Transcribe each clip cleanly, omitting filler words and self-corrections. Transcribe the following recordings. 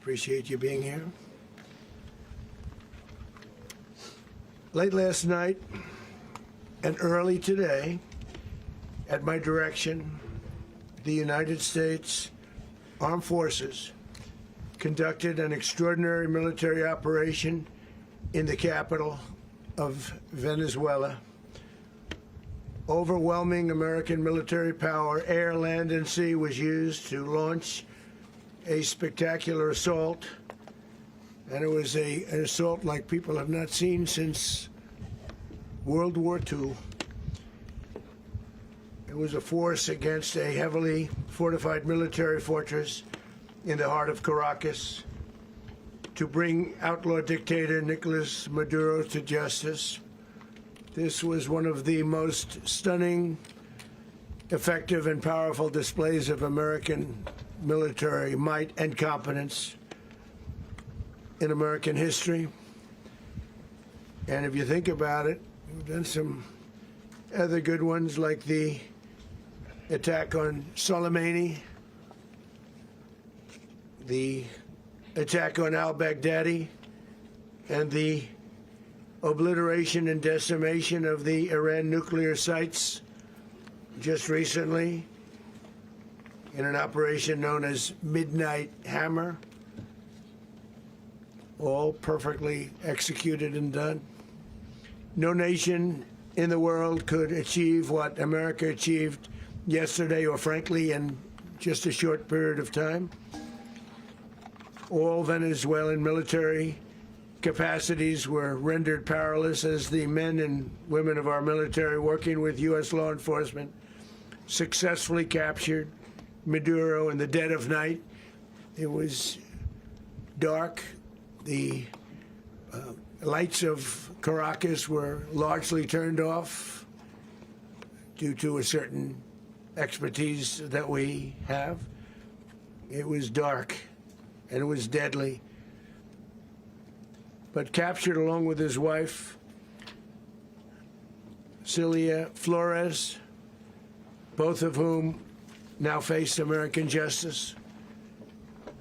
Appreciate you being here. Late last night and early today, at my direction, the United States Armed Forces conducted an extraordinary military operation in the capital of Venezuela. Overwhelming American military power, air, land, and sea, was used to launch a spectacular assault. And it was an assault like people have not seen since World War II. It was a force against a heavily fortified military fortress in the heart of Caracas to bring outlaw dictator Nicolas Maduro to justice. This was one of the most stunning, effective, and powerful displays of American military might and competence in American history. And if you think about it, we've done some other good ones, like the attack on Soleimani, the attack on al-Baghdadi, and the obliteration and decimation of the Iran nuclear sites just recently in an operation known as Midnight Hammer, all perfectly executed and done. No nation in the world could achieve what America achieved yesterday, or frankly, in just a short period of time. All Venezuelan military capacities were rendered powerless as the men and women of our military, working with U.S. law enforcement, successfully captured Maduro in the dead of night. It was dark. The lights of Caracas were largely turned off due to a certain expertise that we have. It was dark, and it was deadly. But captured along with his wife, Celia Flores, both of whom now face American justice.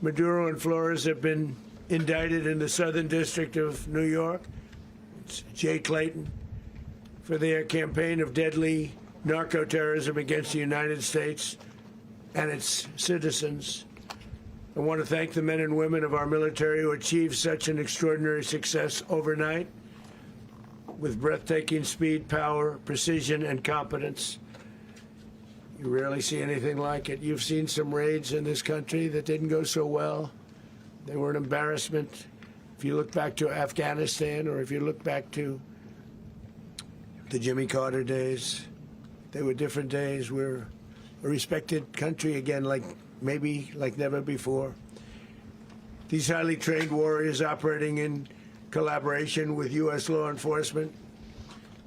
Maduro and Flores have been indicted in the Southern District of New York, it's Jay Clayton, for their campaign of deadly narco-terrorism against the United States and its citizens. I want to thank the men and women of our military who achieved such an extraordinary success overnight with breathtaking speed, power, precision, and competence. You rarely see anything like it. You've seen some raids in this country that didn't go so well. They were an embarrassment. If you look back to Afghanistan, or if you look back to the Jimmy Carter days, they were different days. We're a respected country again, like never before. These highly trained warriors, operating in collaboration with U.S. law enforcement,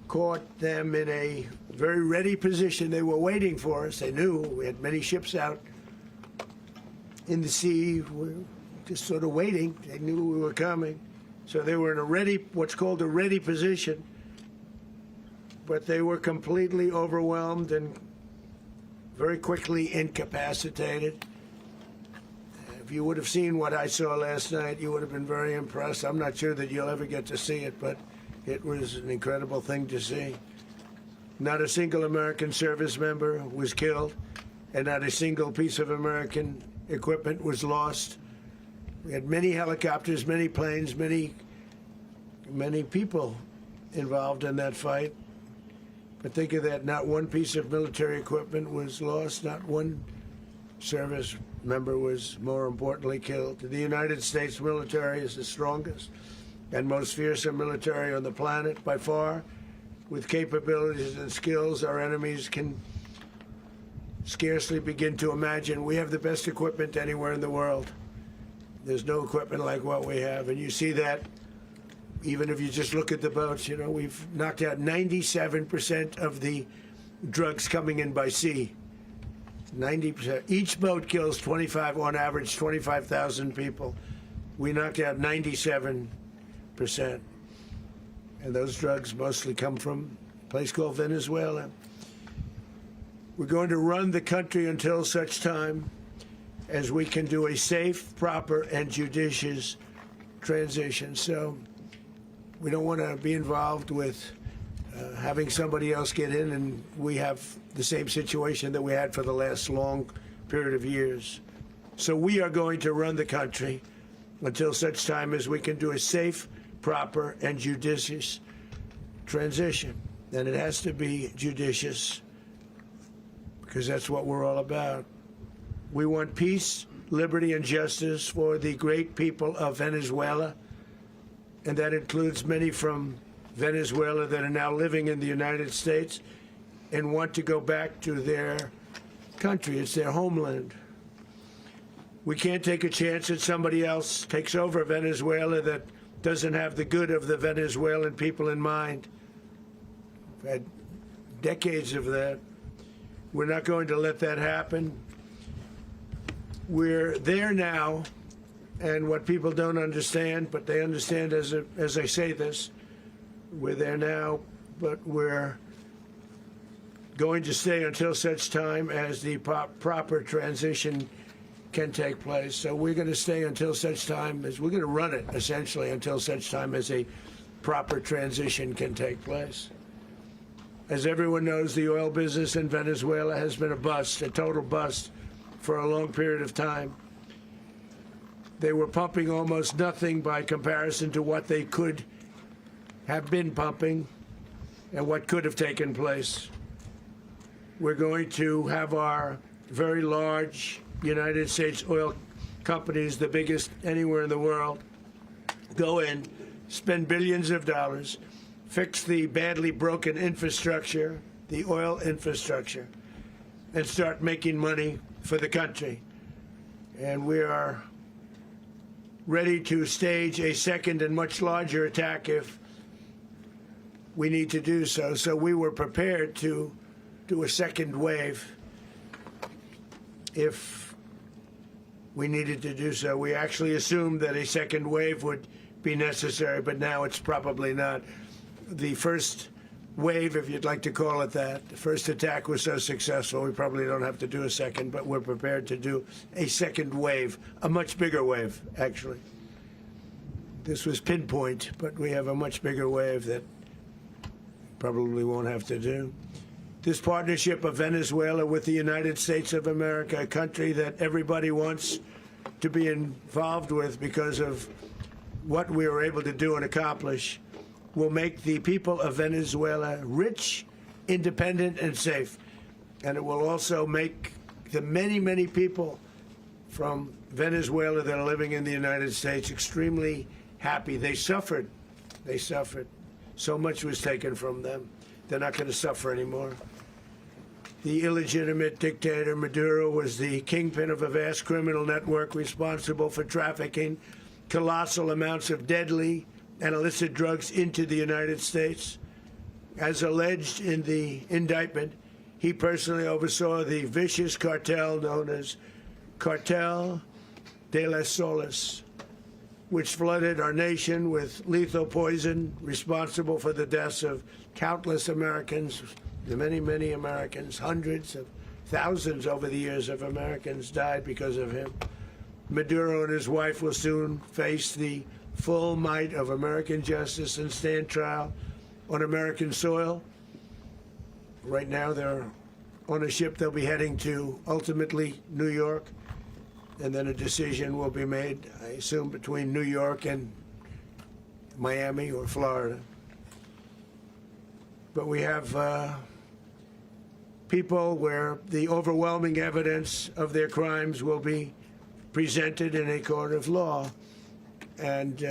caught them in a very ready position. They were waiting for us. They knew we had many ships out in the sea. We're just sort of waiting. They knew we were coming. So they were in a ready, what's called a ready position. But they were completely overwhelmed and very quickly incapacitated. If you would have seen what I saw last night, you would have been very impressed. I'm not sure that you'll ever get to see it, but it was an incredible thing to see. Not a single American service member was killed, and not a single piece of American equipment was lost. We had many helicopters, many planes, many people involved in that fight. But think of that, not one piece of military equipment was lost, not one service member was, more importantly, killed. The United States military is the strongest and most fearsome military on the planet by far, with capabilities and skills our enemies can scarcely begin to imagine. We have the best equipment anywhere in the world. There's no equipment like what we have, and you see that even if you just look at the boats. You know, we've knocked out 97% of the drugs coming in by sea. 90%. Each boat kills on average, 25,000 people. We knocked out 97%. And those drugs mostly come from a place called Venezuela. We're going to run the country until such time as we can do a safe, proper, and judicious transition. So we don't want to be involved with having somebody else get in, and we have the same situation that we had for the last long period of years. So we are going to run the country until such time as we can do a safe, proper, and judicious transition. And it has to be judicious because that's what we're all about. We want peace, liberty, and justice for the great people of Venezuela, and that includes many from Venezuela that are now living in the United States and want to go back to their country. It's their homeland. We can't take a chance that somebody else takes over Venezuela that doesn't have the good of the Venezuelan people in mind. We've had decades of that. We're not going to let that happen. We're there now, and what people don't understand, but they understand as I say this, we're there now, but we're going to stay until such time as the proper transition can take place. So we're going to stay until such time as we're going to run it, essentially, until such time as a proper transition can take place. As everyone knows, the oil business in Venezuela has been a bust, a total bust, for a long period of time. They were pumping almost nothing by comparison to what they could have been pumping and what could have taken place. We're going to have our very large United States oil companies, the biggest anywhere in the world, go in, spend billions of dollars, fix the badly broken infrastructure, the oil infrastructure, and start making money for the country. And we are ready to stage a second and much larger attack if we need to do so. So we were prepared to do a second wave if we needed to do so. We actually assumed that a second wave would be necessary, but now it's probably not. The first wave, if you'd like to call it that, the first attack was so successful, we probably don't have to do a second, but we're prepared to do a second wave, a much bigger wave, actually. This was pinpoint, but we have a much bigger wave that probably won't have to do. This partnership of Venezuela with the United States of America, a country that everybody wants to be involved with because of what we were able to do and accomplish, will make the people of Venezuela rich, independent, and safe. And it will also make the many, many people from Venezuela that are living in the United States extremely happy. They suffered. They suffered. So much was taken from them. They're not going to suffer anymore. The illegitimate dictator Maduro was the kingpin of a vast criminal network responsible for trafficking colossal amounts of deadly and illicit drugs into the United States. As alleged in the indictment, he personally oversaw the vicious cartel known as Cartel de las Solas, which flooded our nation with lethal poison, responsible for the deaths of countless Americans, many, many Americans. Hundreds of thousands over the years of Americans died because of him. Maduro and his wife will soon face the full might of American justice and stand trial on American soil. Right now, they're on a ship. They'll be heading to, ultimately, New York. And then a decision will be made, I assume, between New York and Miami or Florida. But we have people where the overwhelming evidence of their crimes will be presented in a court of law. And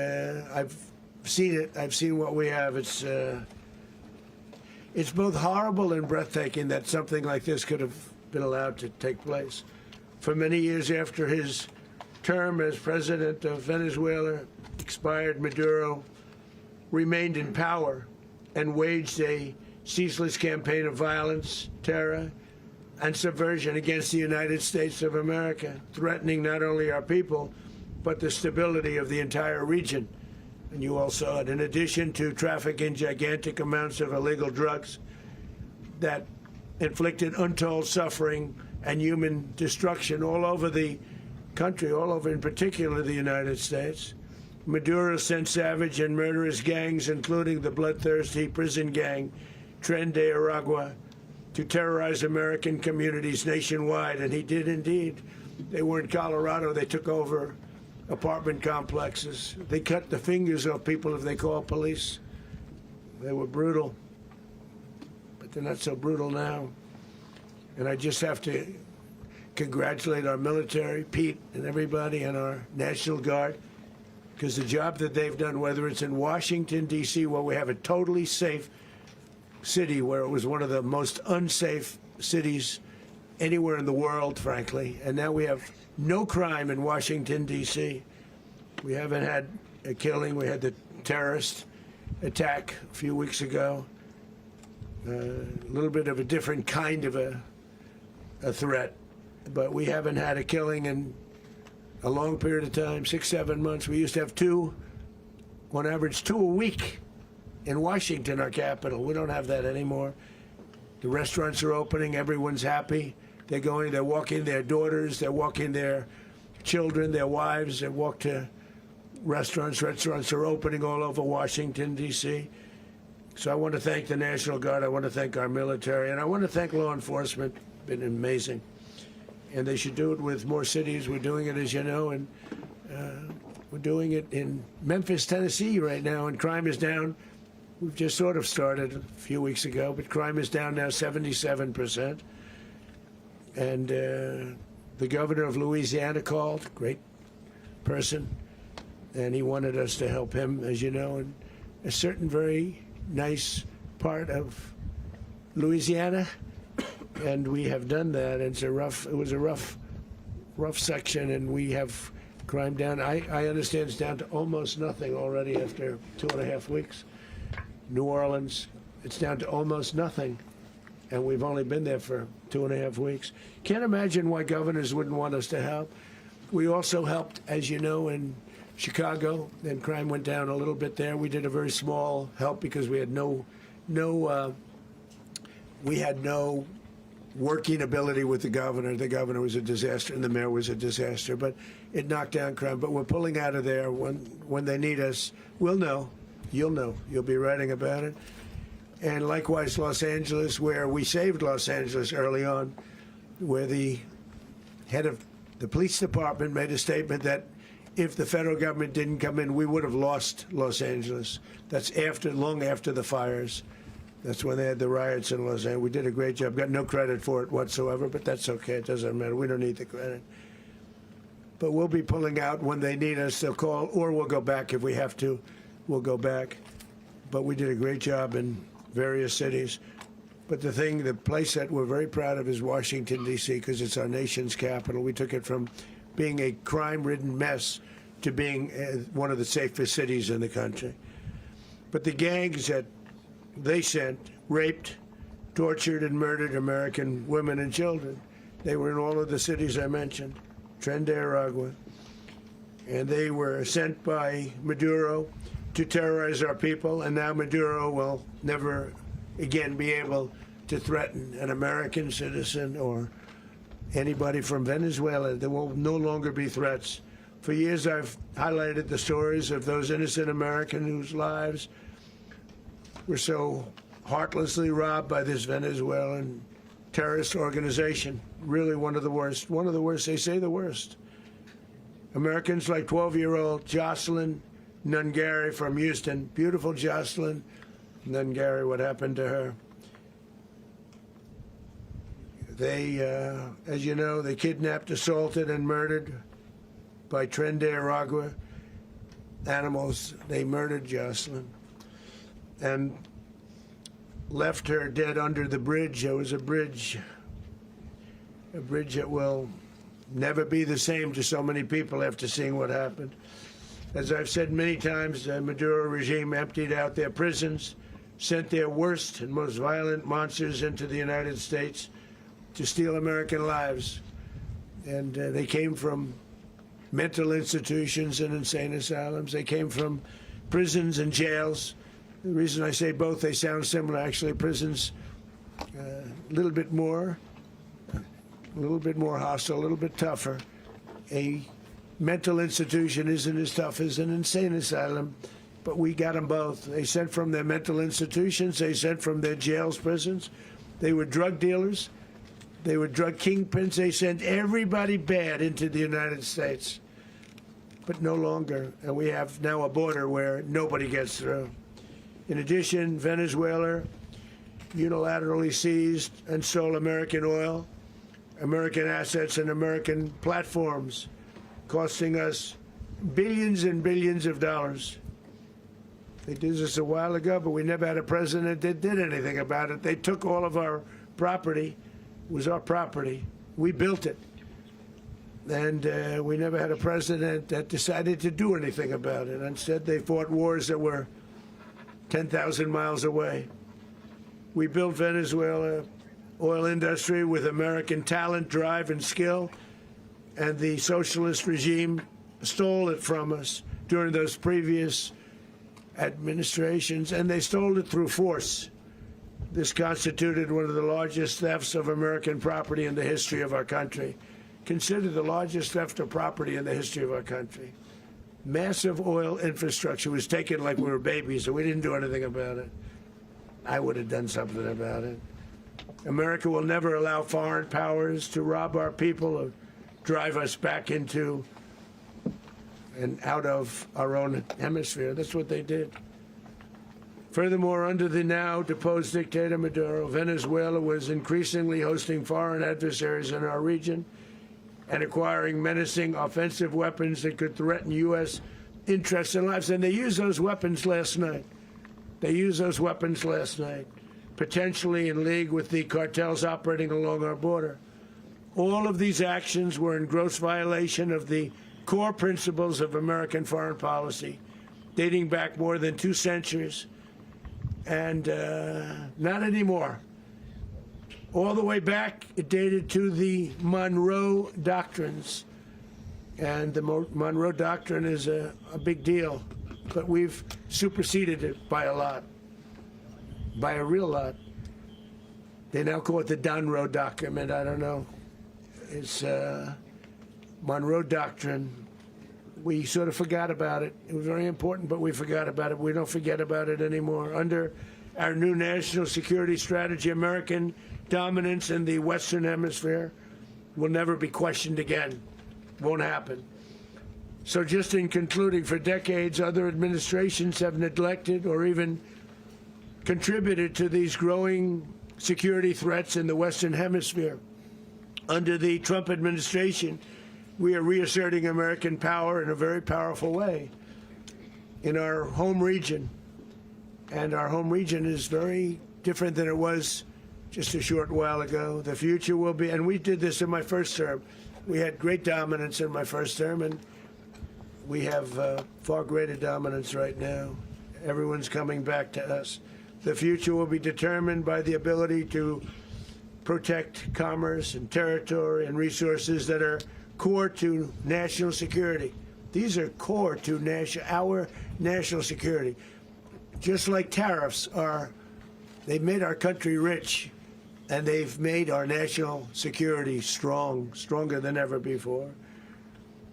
I've seen it. I've seen what we have. It's both horrible and breathtaking that something like this could have been allowed to take place. For many years after his term as president of Venezuela expired, Maduro remained in power and waged a ceaseless campaign of violence, terror, and subversion against the United States of America, threatening not only our people, but the stability of the entire region. And you all saw it. In addition to trafficking gigantic amounts of illegal drugs that inflicted untold suffering and human destruction all over the country, all over, in particular the United States. Maduro sent savage and murderous gangs, including the bloodthirsty prison gang, Tren de Aragua, to terrorize American communities nationwide, and he did indeed. They were in Colorado. They took over apartment complexes. They cut the fingers off people if they call police. They were brutal, but they're not so brutal now. And I just have to congratulate our military, Pete and everybody, and our National Guard, because the job that they've done, whether it's in Washington, D.C., where we have a totally safe city, where it was one of the most unsafe cities anywhere in the world, frankly, and now we have no crime in Washington, D.C. We haven't had a killing. We had the terrorist attack a few weeks ago. A little bit of a different kind of a threat, but we haven't had a killing in a long period of time, 6, 7 months. We used to have two, on average, 2 a week in Washington, our capital. We don't have that anymore. The restaurants are opening. Everyone's happy. They're going, they're walking their daughters, they're walking their children, their wives. They walk to restaurants. Restaurants are opening all over Washington, D.C. So I want to thank the National Guard. I want to thank our military. And I want to thank law enforcement. Been amazing. And they should do it with more cities. We're doing it, as you know, and we're doing it in Memphis, Tennessee right now, and crime is down. We've just sort of started a few weeks ago, but crime is down now 77%. And the governor of Louisiana called, great person, and he wanted us to help him, as you know, in a certain very nice part of Louisiana. And we have done that. It was a rough section, and we have crime down. I understand it's down to almost nothing already after 2.5 weeks. New Orleans, it's down to almost nothing, and we've only been there for 2.5 weeks. Can't imagine why governors wouldn't want us to help. We also helped, as you know, in Chicago, and crime went down a little bit there. We did a very small help because we had no working ability with the governor. The governor was a disaster, and the mayor was a disaster, but it knocked down crime. But we're pulling out of there. When they need us, we'll know. You'll know. You'll be writing about it. And likewise, Los Angeles, where we saved Los Angeles early on, where the head of the police department made a statement that if the federal government didn't come in, we would have lost Los Angeles. That's long after the fires. That's when they had the riots in Los Angeles. We did a great job. Got no credit for it whatsoever, but that's okay. It doesn't matter. We don't need the credit. But we'll be pulling out when they need us. They'll call, or we'll go back if we have to. We'll go back. But we did a great job in various cities. But the place that we're very proud of is Washington, D.C., because it's our nation's capital. We took it from being a crime-ridden mess to being one of the safest cities in the country. But the gangs that they sent raped, tortured, and murdered American women and children. They were in all of the cities I mentioned, Tren de Aragua. And they were sent by Maduro to terrorize our people, and now Maduro will never again be able to threaten an American citizen or anybody from Venezuela. There will no longer be threats. For years I've highlighted the stories of those innocent Americans whose lives were so heartlessly robbed by this Venezuelan terrorist organization. Really one of the worst. One of the worst, they say the worst. Americans like 12-year-old Jocelyn Nungari from Houston. Beautiful Jocelyn Nungari, what happened to her? They, as you know, they kidnapped, assaulted, and murdered by Tren de Aragua animals. They murdered Jocelyn and left her dead under the bridge. There was a bridge that will never be the same to so many people after seeing what happened. As I've said many times, the Maduro regime emptied out their prisons, sent their worst and most violent monsters into the United States to steal American lives. And they came from mental institutions and insane asylums. They came from prisons and jails. The reason I say both, they sound similar. Actually, prisons a little bit more hostile, a little bit tougher. A mental institution isn't as tough as an insane asylum, but we got them both. They sent from their mental institutions. They sent from their jails, prisons. They were drug dealers. They were drug kingpins. They sent everybody bad into the United States, but no longer. And we have now a border where nobody gets through. In addition, Venezuela unilaterally seized and stole American oil, American assets, and American platforms, costing us billions and billions of dollars. They did this a while ago, but we never had a president that did anything about it. They took all of our property. It was our property. We built it. And we never had a president that decided to do anything about it. Instead, they fought wars that were 10,000 miles away. We built Venezuela oil industry with American talent, drive, and skill, and the socialist regime stole it from us during those previous administrations, and they stole it through force. This constituted one of the largest thefts of American property in the history of our country. Considered the largest theft of property in the history of our country. Massive oil infrastructure was taken like we were babies, and we didn't do anything about it. I would have done something about it. America will never allow foreign powers to rob our people or drive us back into and out of our own hemisphere. That's what they did. Furthermore, under the now deposed dictator Maduro, Venezuela was increasingly hosting foreign adversaries in our region and acquiring menacing offensive weapons that could threaten U.S. interests and lives. And they used those weapons last night. Potentially in league with the cartels operating along our border. All of these actions were in gross violation of the core principles of American foreign policy, dating back more than 2 centuries, and not anymore. All the way back, it dated to the Monroe Doctrines. And the Monroe Doctrine is a big deal, but we've superseded it by a lot, by a real lot. They now call it the Monroe Document. I don't know. It's Monroe Doctrine. We sort of forgot about it. It was very important, but we forgot about it. We don't forget about it anymore. Under our new national security strategy, American dominance in the Western Hemisphere will never be questioned again. Won't happen. So just in concluding, for decades, other administrations have neglected or even contributed to these growing security threats in the Western Hemisphere. Under the Trump administration, we are reasserting American power in a very powerful way in our home region. And our home region is very different than it was just a short while ago. The future will be, and we did this in my first term. We had great dominance in my first term, and we have far greater dominance right now. Everyone's coming back to us. The future will be determined by the ability to protect commerce and territory and resources that are core to national security. These are core to our national security. Just like tariffs are, they've made our country rich, and they've made our national security stronger than ever before.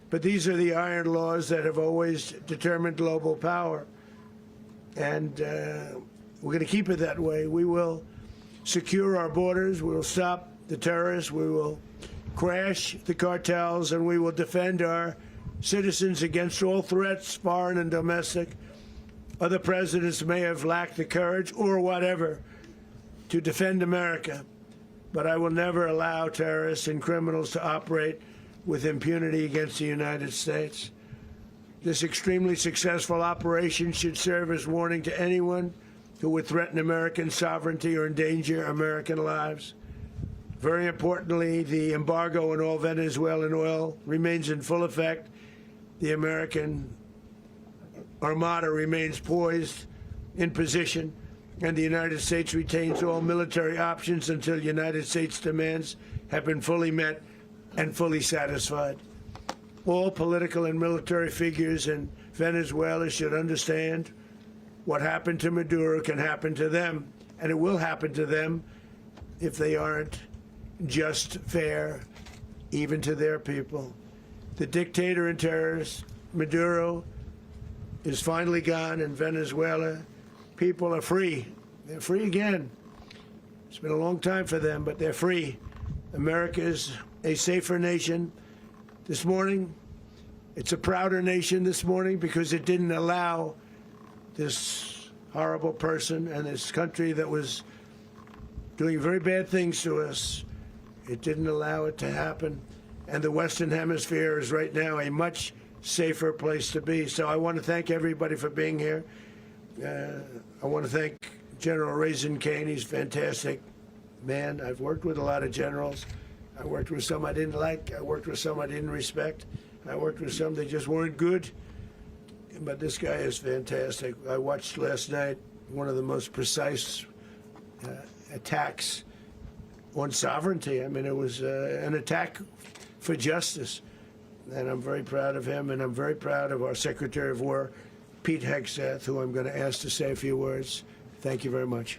But these are the iron laws that have always determined global power. And we're going to keep it that way. We will secure our borders. We will stop the terrorists. We will crash the cartels, and we will defend our citizens against all threats, foreign and domestic. Other presidents may have lacked the courage or whatever to defend America, but I will never allow terrorists and criminals to operate with impunity against the United States. This extremely successful operation should serve as warning to anyone who would threaten American sovereignty or endanger American lives. Very importantly, the embargo on all Venezuelan oil remains in full effect. The American Armada remains poised in position, and the United States retains all military options until United States demands have been fully met and fully satisfied. All political and military figures in Venezuela should understand what happened to Maduro can happen to them, and it will happen to them if they aren't just fair, even to their people. The dictator and terrorist, Maduro, is finally gone in Venezuela. People are free. They're free again. It's been a long time for them, but they're free. America is a safer nation. This morning, it's a prouder nation this morning because it didn't allow this horrible person and this country that was doing very bad things to us. It didn't allow it to happen. And the Western Hemisphere is right now a much safer place to be. So I want to thank everybody for being here. I want to thank General Raisin Kane. He's a fantastic man. I've worked with a lot of generals. I worked with some I didn't like. I worked with some I didn't respect. I worked with some that just weren't good. But this guy is fantastic. I watched last night one of the most precise attacks on sovereignty. I mean, it was an attack for justice. And I'm very proud of him, and I'm very proud of our Secretary of War, Pete Hegseth, who I'm going to ask to say a few words. Thank you very much.